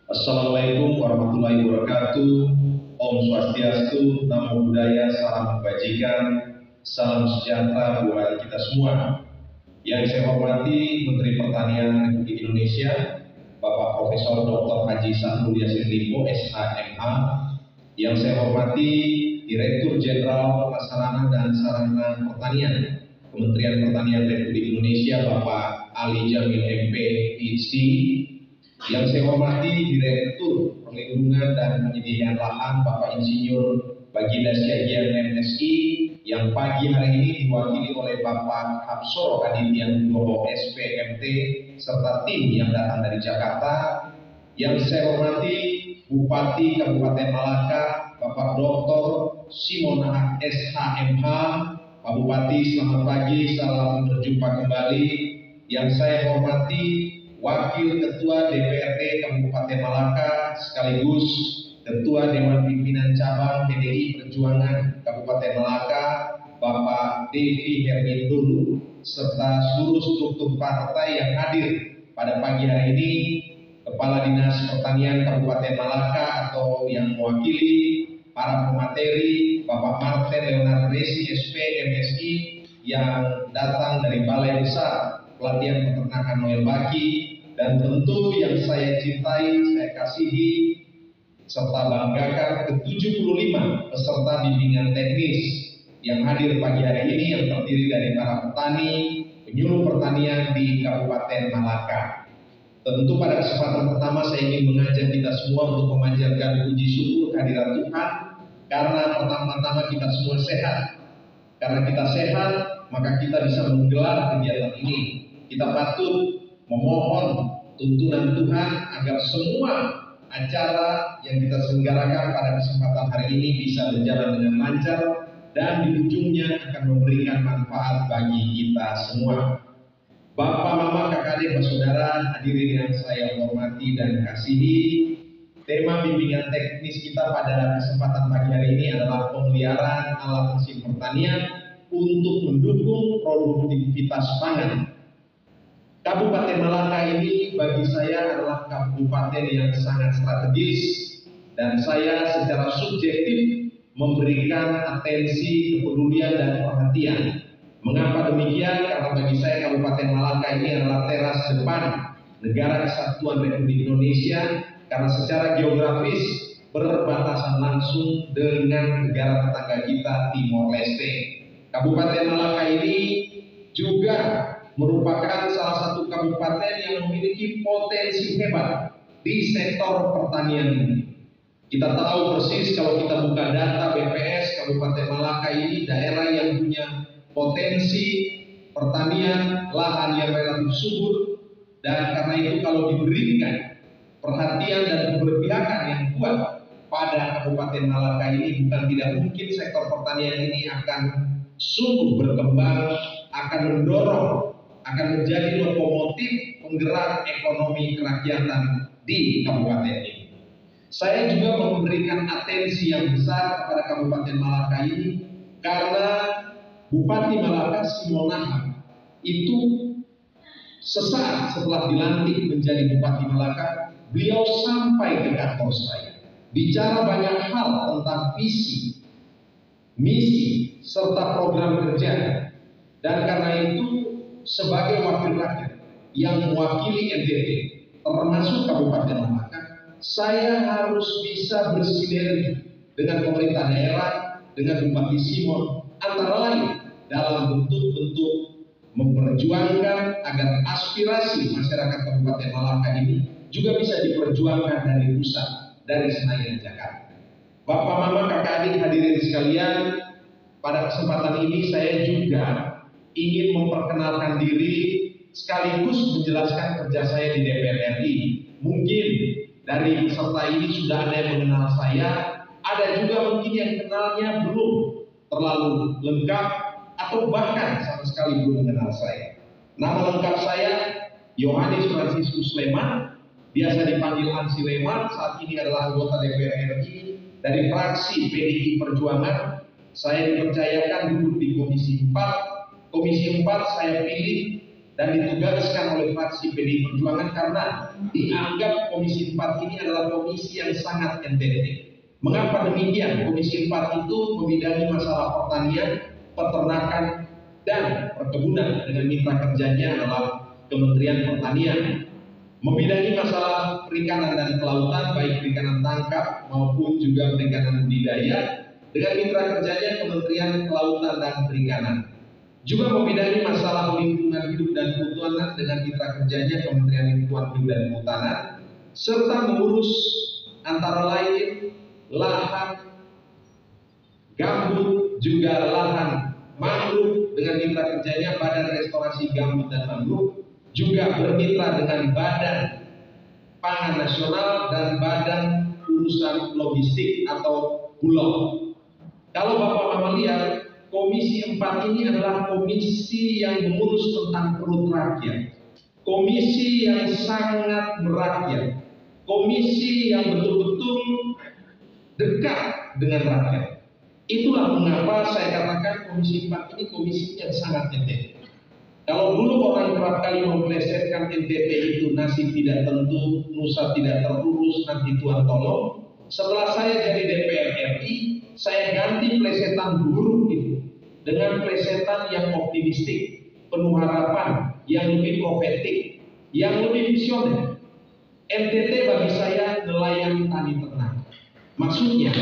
Assalamualaikum warahmatullahi wabarakatuh. Om Swastiastu, Namo Buddhaya, salam kebajikan, salam sejahtera buat kita semua. Yang saya hormati Menteri Pertanian Republik Indonesia, Bapak Profesor Dr. Haji Sahrul Yassin Limpo, SHMH. Yang saya hormati Direktur Jenderal Prasarana dan Sarana Pertanian Kementerian Pertanian Republik Indonesia, Bapak Ali Jamil MP, PhD. Yang saya hormati Direktur Perlindungan dan Penyediaan Lahan, Bapak Insinyur Baginda Syagian MSI, yang pagi hari ini diwakili oleh Bapak Hapsoro Aditya Nugroho SPMT, serta tim yang datang dari Jakarta. Yang saya hormati Bupati Kabupaten Malaka, Bapak Dr. Simona SHMH. Pak Bupati, selamat pagi, salam berjumpa kembali. Yang saya hormati Wakil Ketua DPRD Kabupaten Malaka sekaligus Ketua Dewan Pimpinan Cabang PDI Perjuangan Kabupaten Malaka, Bapak Devi Hermindul, serta seluruh struktur partai yang hadir pada pagi hari ini, Kepala Dinas Pertanian Kabupaten Malaka atau yang mewakili para pemateri, Bapak Martin Leonard Resi SP MSI yang datang dari Balai Besar Pelatihan Peternakan Noel Baki, dan tentu yang saya cintai, saya kasihi, serta banggakan ke-75 peserta bimbingan teknis yang hadir pagi hari ini, yang terdiri dari para petani, penyuluh pertanian di Kabupaten Malaka. Tentu pada kesempatan pertama saya ingin mengajak kita semua untuk memanjatkan puji syukur kehadirat Tuhan, karena pertama-tama kita semua sehat. Karena kita sehat, maka kita bisa menggelar kegiatan ini. Kita patut memohon tuntunan Tuhan agar semua acara yang kita selenggarakan pada kesempatan hari ini bisa berjalan dengan lancar dan di ujungnya akan memberikan manfaat bagi kita semua. Bapak, Mama, Kakak, adik, saudara, hadirin yang saya hormati dan kasihi, tema bimbingan teknis kita pada kesempatan pagi hari ini adalah pemeliharaan alat mesin pertanian untuk mendukung produktivitas pangan. Kabupaten Malaka ini bagi saya adalah kabupaten yang sangat strategis, dan saya secara subjektif memberikan atensi, kepedulian, dan perhatian. Mengapa demikian? Karena bagi saya Kabupaten Malaka ini adalah teras depan Negara Kesatuan Republik Indonesia, karena secara geografis berbatasan langsung dengan negara tetangga kita Timor Leste. Kabupaten Malaka ini juga merupakan salah satu kabupaten yang memiliki potensi hebat di sektor pertanian ini. Kita tahu persis kalau kita buka data BPS, Kabupaten Malaka ini daerah yang punya potensi pertanian, lahan yang relatif subur, dan karena itu kalau diberikan perhatian dan keberpihakan yang kuat pada Kabupaten Malaka ini, bukan tidak mungkin sektor pertanian ini akan sungguh berkembang, akan mendorong, akan menjadi lokomotif penggerak ekonomi kerakyatan di kabupaten ini. Saya juga memberikan atensi yang besar kepada Kabupaten Malaka ini karena Bupati Malaka Simonahap itu sesaat setelah dilantik menjadi Bupati Malaka, beliau sampai ke kantor saya, bicara banyak hal tentang visi, misi, serta program kerja. Dan karena itu sebagai wakil rakyat yang mewakili NTT termasuk Kabupaten Malaka, saya harus bisa bersinergi dengan pemerintah daerah, dengan Bupati Simon, antara lain dalam bentuk-bentuk memperjuangkan agar aspirasi masyarakat Kabupaten Malaka ini juga bisa diperjuangkan dari pusat, dari Senayan, Jakarta. Bapak, Mama, Kakak, adik, hadirin sekalian, pada kesempatan ini saya juga ingin memperkenalkan diri sekaligus menjelaskan kerja saya di DPR RI. Mungkin dari peserta ini sudah ada yang mengenal saya, ada juga mungkin yang kenalnya belum terlalu lengkap atau bahkan sama sekali belum mengenal saya. Nama lengkap saya Yohanes Fransiskus Leman, biasa dipanggil Ansi Leman. Saat ini adalah anggota DPR RI dari fraksi PDI Perjuangan. Saya dipercayakan duduk di Komisi 4. Komisi 4 saya pilih dan ditugaskan oleh fraksi PDI Perjuangan karena dianggap Komisi 4 ini adalah komisi yang sangat NTT. Mengapa demikian? Komisi 4 itu membidangi masalah pertanian, peternakan, dan perkebunan dengan mitra kerjanya adalah Kementerian Pertanian. Membidangi masalah perikanan dan kelautan, baik perikanan tangkap maupun juga perikanan budidaya, dengan mitra kerjanya Kementerian Kelautan dan Perikanan. Juga membidangi masalah lingkungan hidup dan kehutanan dengan mitra kerjanya Kementerian Lingkungan Hidup dan Kehutanan, serta mengurus antara lain lahan gambut, juga lahan mangrove dengan mitra kerjanya Badan Restorasi Gambut dan Mangrove, juga bermitra dengan Badan Pangan Nasional dan Badan Urusan Logistik atau Bulog. Kalau Bapak Mama lihat, Komisi 4 ini adalah komisi yang mengurus tentang perut rakyat, komisi yang sangat merakyat, komisi yang betul-betul dekat dengan rakyat. Itulah mengapa saya katakan Komisi 4 ini komisi yang sangat NTT. Kalau dulu orang kerap kali memplesetkan NTT itu nasib tidak tentu, nusa tidak terurus, nanti Tuhan tolong. Setelah saya jadi DPR RI, saya ganti plesetan buruk itu dengan plesetan yang optimistik, penuh harapan, yang lebih profetik, yang lebih visioner. NTT bagi saya nelayan tani ternak. Maksudnya,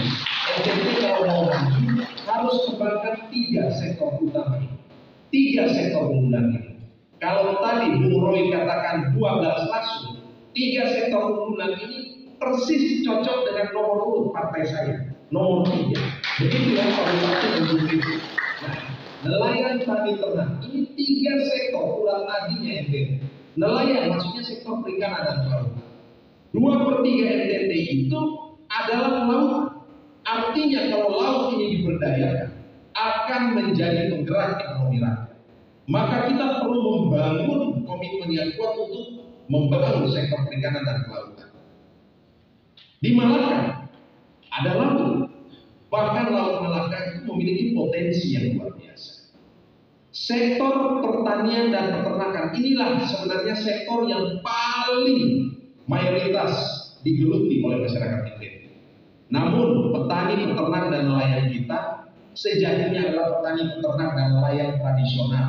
NTT kalau mau maju harus kembangkan 3 sektor utama ini, 3 sektor unggulan ini. Kalau tadi Bung Roy katakan 12 langsung, 3 sektor unggulan ini persis cocok dengan nomor urut partai saya, nomor 3. Begitu ya Pak Bupati dan Bu Menteri. Nah, nelayan tani ternak ini 3 sektor ulang nadinya NTT. Nelayan maksudnya sektor perikanan dan kelautan. 2/3 NTT itu adalah laut. Artinya kalau laut ini diberdayakan akan menjadi penggerak ekonomi rakyat. Maka kita perlu membangun komitmen yang kuat untuk membangun sektor perikanan dan kelautan. Di Malaka ada laut, bahkan Laut Malaka itu memiliki potensi yang luar biasa. Sektor pertanian dan peternakan inilah sebenarnya sektor yang paling mayoritas digeluti oleh masyarakat NTT. Namun petani, peternak, dan nelayan kita sejatinya adalah petani, peternak, dan nelayan tradisional,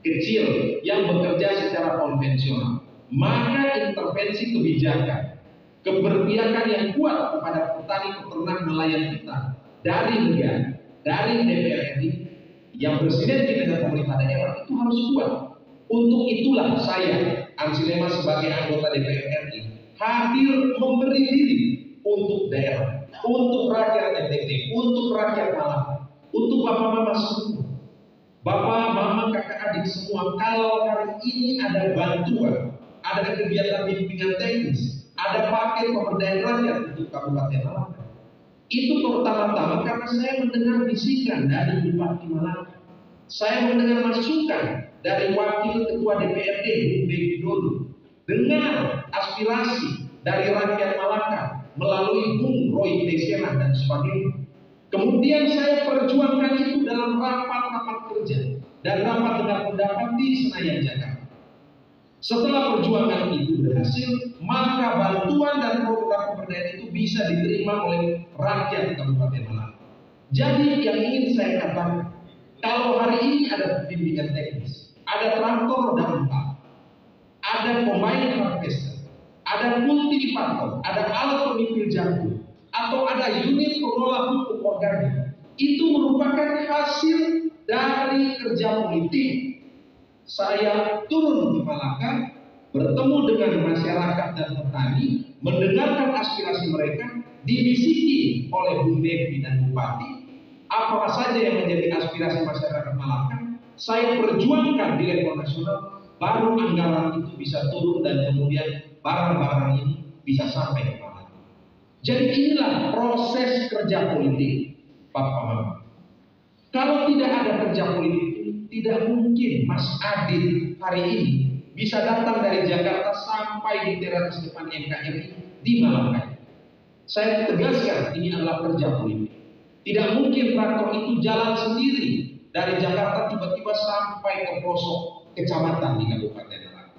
kecil, yang bekerja secara konvensional. Maka intervensi kebijakan, keberpihakan yang kuat kepada petani, peternak, nelayan kita dari negara, dari DPR RI yang bersinergi dengan pemerintah daerah itu harus kuat. Untuk itulah saya, Ansi Lema sebagai anggota DPR RI hadir memberi diri untuk daerah, untuk rakyat NTT, untuk rakyat Malang, untuk bapak mama semua, bapak mama kakak adik semua. Kalau hari ini ada bantuan, ada kegiatan bimbingan teknis, ada paket pemberdayaan rakyat untuk Kabupaten Malang, itu pertama-tama karena saya mendengar bisikan dari Bupati Malang, saya mendengar masukan dari Wakil Ketua DPRD Bung Devi Dolu, dengar aspirasi dari rakyat Malaka melalui Bung Roy Desena dan sebagainya. Kemudian saya perjuangkan itu dalam rapat-rapat kerja dan rapat dengar pendapat di Senayan, Jakarta. Setelah perjuangan itu berhasil, maka bantuan dan program pemberdayaan itu bisa diterima oleh rakyat Kabupaten Malang. Jadi yang ingin saya katakan, kalau hari ini ada bimbingan teknis, ada traktor roda 4, ada combine harvester, ada kultivator, ada alat pemikir jagung, atau ada unit pengolah pupuk organik, itu merupakan hasil dari kerja politik. Saya turun di Malaka, bertemu dengan masyarakat dan petani, mendengarkan aspirasi mereka, dibisiki oleh Bung Devi dan Bupati, apa saja yang menjadi aspirasi masyarakat Malaka, saya perjuangkan di level nasional, baru anggaran itu bisa turun dan kemudian barang-barang ini bisa sampai ke Malaka. Jadi inilah proses kerja politik, Bapak Mama. Kalau tidak ada kerja politik ini, tidak mungkin Mas Adit hari ini bisa datang dari Jakarta sampai di teras depan NKRI di Malaka. Saya tegaskan ini adalah kerja politik. Tidak mungkin traktor itu jalan sendiri dari Jakarta tiba-tiba sampai ke pelosok kecamatan di Kabupaten Malang.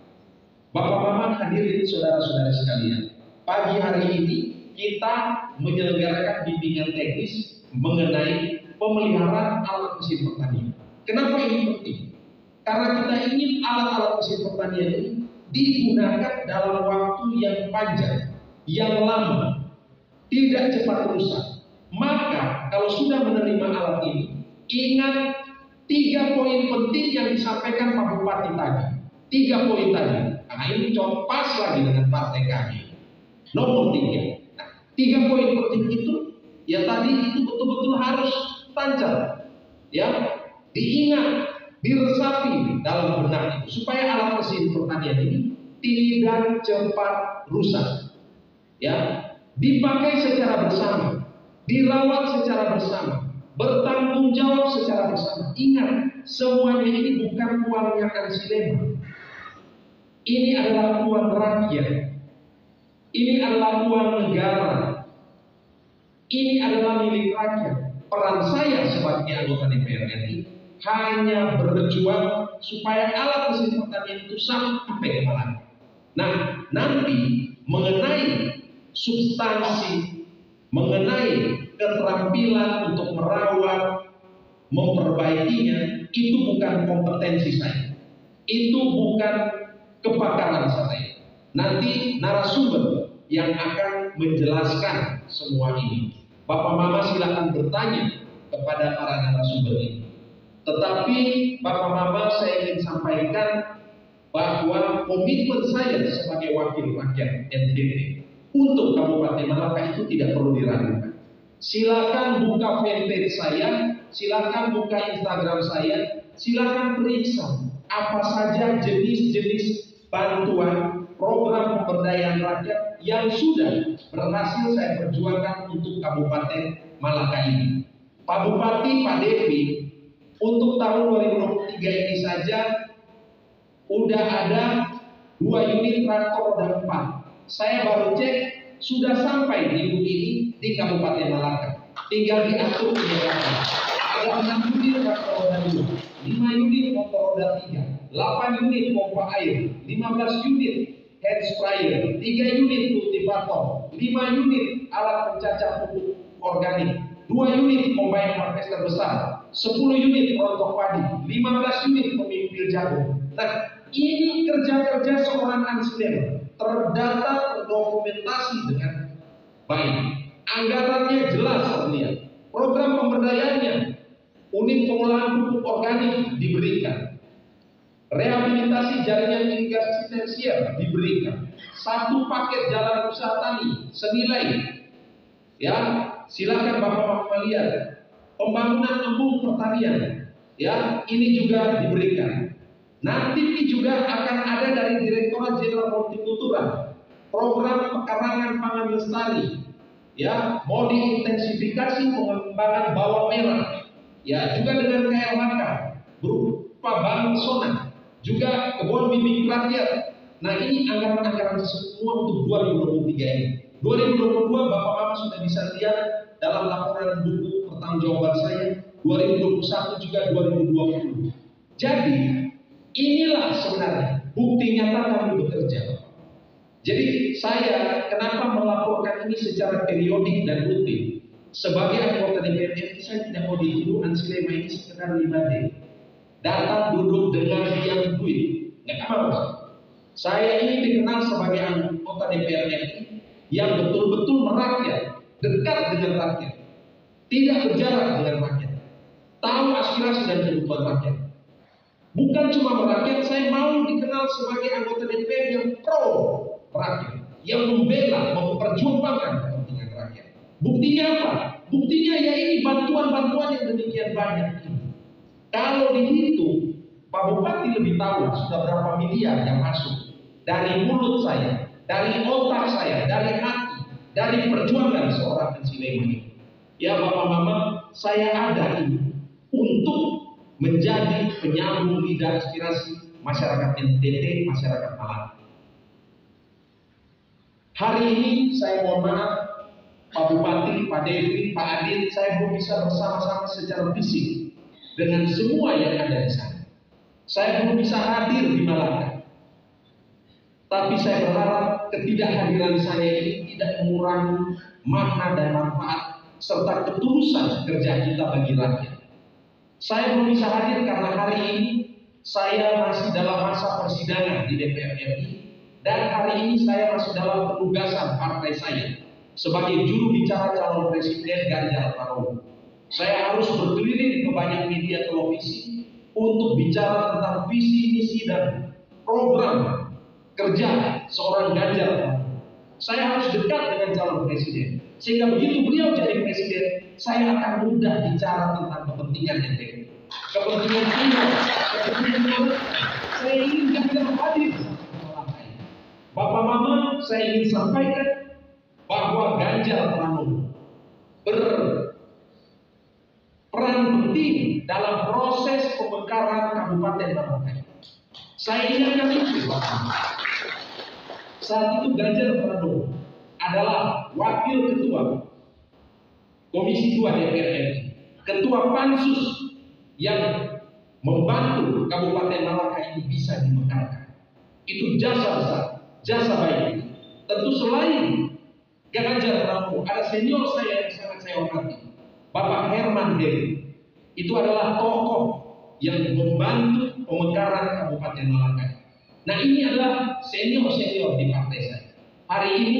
Bapak Mama, hadirin saudara-saudara sekalian, pagi hari ini kita menyelenggarakan bimbingan teknis mengenai pemeliharaan alat mesin pertanian. Kenapa ini penting? Karena kita ingin alat-alat mesin pertanian ini digunakan dalam waktu yang panjang, yang lama, tidak cepat rusak. Maka kalau sudah menerima alat ini, ingat 3 poin penting yang disampaikan Pak Bupati tadi. 3 poin tadi. Nah, ini pas lagi dengan partai kami. Nomor 3. Nah, 3 poin penting itu, ya tadi itu betul-betul harus tancap, ya, diingat, diresapi dalam benak itu, supaya alat mesin pertanian ini tidak cepat rusak, ya, dipakai secara bersama, dirawat secara bersama, bertanggung jawab secara bersama. Ingat, semuanya ini bukan uangnya Ansilema. Ini adalah uang rakyat. Ini adalah uang negara. Ini adalah milik rakyat. Peran saya sebagai anggota DPR RI hanya berjuang supaya alat mesin pertanian itu sampai ke Malang. Nah, nanti mengenai substansi, mengenai keterampilan untuk merawat, memperbaikinya, itu bukan kompetensi saya. Itu bukan kepakaran saya. Nanti narasumber yang akan menjelaskan semua ini. Bapak Mama silakan bertanya kepada para narasumber ini. Tetapi Bapak Mama, saya ingin sampaikan bahwa komitmen saya sebagai wakil rakyat NTT untuk Kabupaten Malaka itu tidak perlu diragukan. Silakan buka fanpage saya, silakan buka Instagram saya, silakan periksa apa saja jenis-jenis bantuan program pemberdayaan rakyat yang sudah berhasil saya perjuangkan untuk Kabupaten Malaka ini. Pak Bupati, Pak Devi, untuk tahun 2023 ini saja udah ada 2 unit traktor roda 4. Saya baru cek sudah sampai minggu ini di Kabupaten Malaka. Tinggal diatur penyerahan. Ada 6 unit traktor roda 2, 5 unit motor roda 3, 8 unit pompa air, 15 unit hand sprayer, 3 unit kultivator, 5 unit alat pencacah pupuk organik, 2 unit combine harvester besar, 10 unit rontok padi, 15 unit pemimpil jagung. Nah, ini kerja-kerja seorang Ansilema, terdata, terdokumentasi dengan baik. Anggarannya jelas terlihat. Program pemberdayaannya, unit pengolahan pupuk organik diberikan. Rehabilitasi jaringan irigasi tersier diberikan. 1 paket jalan usaha tani senilai, ya, silakan Bapak-bapak lihat. Pembangunan embung pertanian, ya, ini juga diberikan. Nanti ini juga akan ada dari Direktorat Jenderal Hortikultura, program pekarangan pangan lestari, ya, mau diintensifikasi pengembangan bawang merah, ya, juga dengan KLHK berupa bank sonar, juga kebun bimbing rakyat. Nah, ini anggaran-anggaran semua untuk 2023 ini. 2022 Bapak Mama sudah bisa lihat dalam laporan buku pertanggungjawaban saya, 2021 juga 2020. Jadi inilah sebenarnya bukti nyata kami bekerja. Jadi saya kenapa melaporkan ini secara periodik dan rutin? Sebagai anggota DPR RI, saya tidak mau dituduh Ansilema ini sekedar 5D. Datang duduk dengar diam duit, nggak mau. Saya ini dikenal sebagai anggota DPR RI yang betul-betul merakyat, dekat dengan rakyat, tidak berjarak dengan rakyat, tahu aspirasi dan kebutuhan rakyat. Bukan cuma merakyat, saya mau dikenal sebagai anggota DPR yang pro rakyat, yang membela, memperjuangkan kepentingan rakyat. Buktinya apa? Buktinya ya ini bantuan-bantuan yang demikian banyak ini. Kalau dihitung, Pak Bupati lebih tahu sudah berapa miliar yang masuk dari mulut saya, dari otak saya, dari hati, dari perjuangan seorang Ansilema ini. Ya Bapak Mama, saya ada ini untuk menjadi penyambung lidah aspirasi masyarakat NTT, masyarakat Malang. Hari ini saya mohon maaf, Pak Bupati, Pak Devi, Pak Adit, saya belum bisa bersama-sama secara fisik dengan semua yang ada di sana. Saya belum bisa hadir di Malaka. Tapi saya berharap ketidakhadiran saya ini tidak mengurangi makna dan manfaat serta ketulusan kerja kita bagi rakyat. Saya belum bisa hadir karena hari ini saya masih dalam masa persidangan di DPR RI, dan hari ini saya masih dalam penugasan partai saya sebagai juru bicara calon presiden Ganjar Pranowo. Saya harus berkeliling ke banyak media televisi untuk bicara tentang visi, misi, dan program kerja seorang Ganjar Pranowo. Saya harus dekat dengan calon presiden, sehingga begitu beliau jadi presiden, saya akan mudah bicara tentang kepentingan NTB, kepentingan beliau, kepentingan beliau. Saya ingin Ganjar hadir. Bapak Mama, saya ingin sampaikan bahwa Ganjar Pranowo berperan penting dalam proses pemekaran Kabupaten Malaka. Saya ingatkan itu, saat itu Ganjar Pranowo adalah wakil ketua Komisi 2 DPR RI, ketua pansus yang membantu Kabupaten Malaka ini bisa dimekarkan. Itu jasa besar, jasa baik. Tentu selain Ganjar Pranowo, ada senior saya yang sangat saya hormati, Bapak Herman Dewi. Itu adalah tokoh yang membantu pemekaran Kabupaten Malaka. Nah, ini adalah senior-senior di partai saya. Hari ini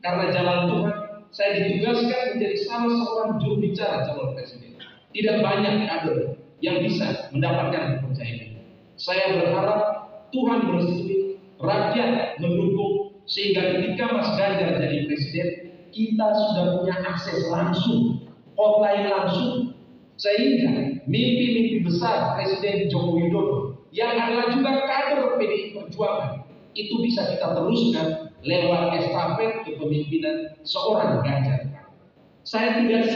karena jalan Tuhan, saya ditugaskan menjadi salah seorang juru bicara calon presiden. Tidak banyak kader yang bisa mendapatkan kepercayaan. Saya berharap Tuhan merestui, rakyat mendukung, sehingga ketika Mas Ganjar jadi presiden, kita sudah punya akses langsung, hotline langsung, sehingga mimpi-mimpi besar Presiden Joko Widodo yang adalah juga kader PDI Perjuangan itu bisa kita teruskan lewat estafet kepemimpinan seorang Ganjar. Saya tidak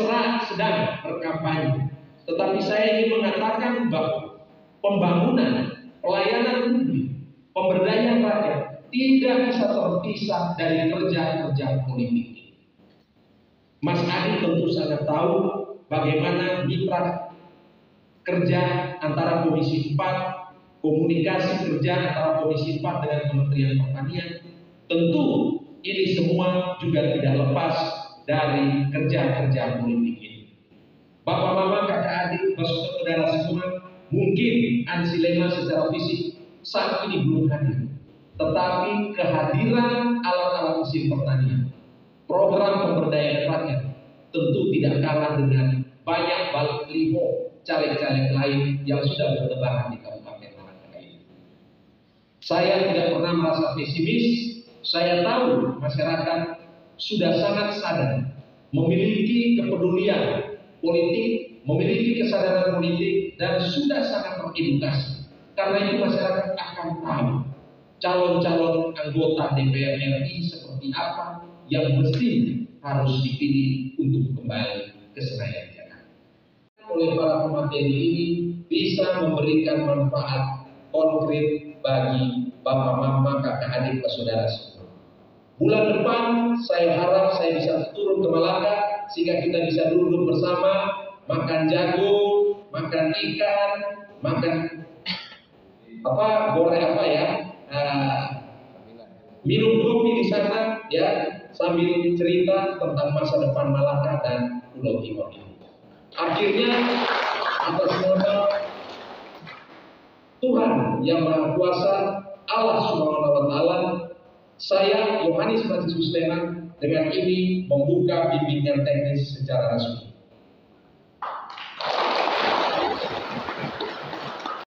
sedang berkampanye, tetapi saya ingin mengatakan bahwa pembangunan, pelayanan publik, pemberdayaan rakyat tidak bisa terpisah dari kerja-kerja politik. Mas Adi tentu sangat tahu bagaimana mitra kerja antara Komisi 4, komunikasi kerja antara Komisi 4 dengan Kementerian Pertanian. Tentu ini semua juga tidak lepas dari kerja-kerja politik ini. Bapak, Mama, kakak, adik, saudara semua, mungkin Ansi Lema secara fisik saat ini belum hadir, tetapi kehadiran alat-alat mesin pertanian, program pemberdayaan rakyat tentu tidak kalah dengan banyak baliho caleg-caleg lain yang sudah bertebaran di Kabupaten Malaka ini. Saya tidak pernah merasa pesimis. Saya tahu masyarakat sudah sangat sadar, memiliki kepedulian politik, memiliki kesadaran politik, dan sudah sangat teredukasi. Karena itu masyarakat akan tahu calon-calon anggota DPR RI seperti apa yang mesti harus dipilih untuk kembali ke Senayan Jakarta. Oleh para pemateri ini bisa memberikan manfaat konkret bagi bapak, mama, kakak, adik, saudara semua. Bulan depan saya harap saya bisa turun ke Malaka sehingga kita bisa duduk bersama, makan jagung, makan ikan, makan minum kopi di sana, ya, sambil cerita tentang masa depan Malaka dan Pulau Timor ini. Akhirnya atas nama Tuhan yang Maha Kuasa, Allah Subhanahu wa Ta'ala, saya Yohanes Fransiskus Leman dengan ini membuka bimbingan teknis secara resmi.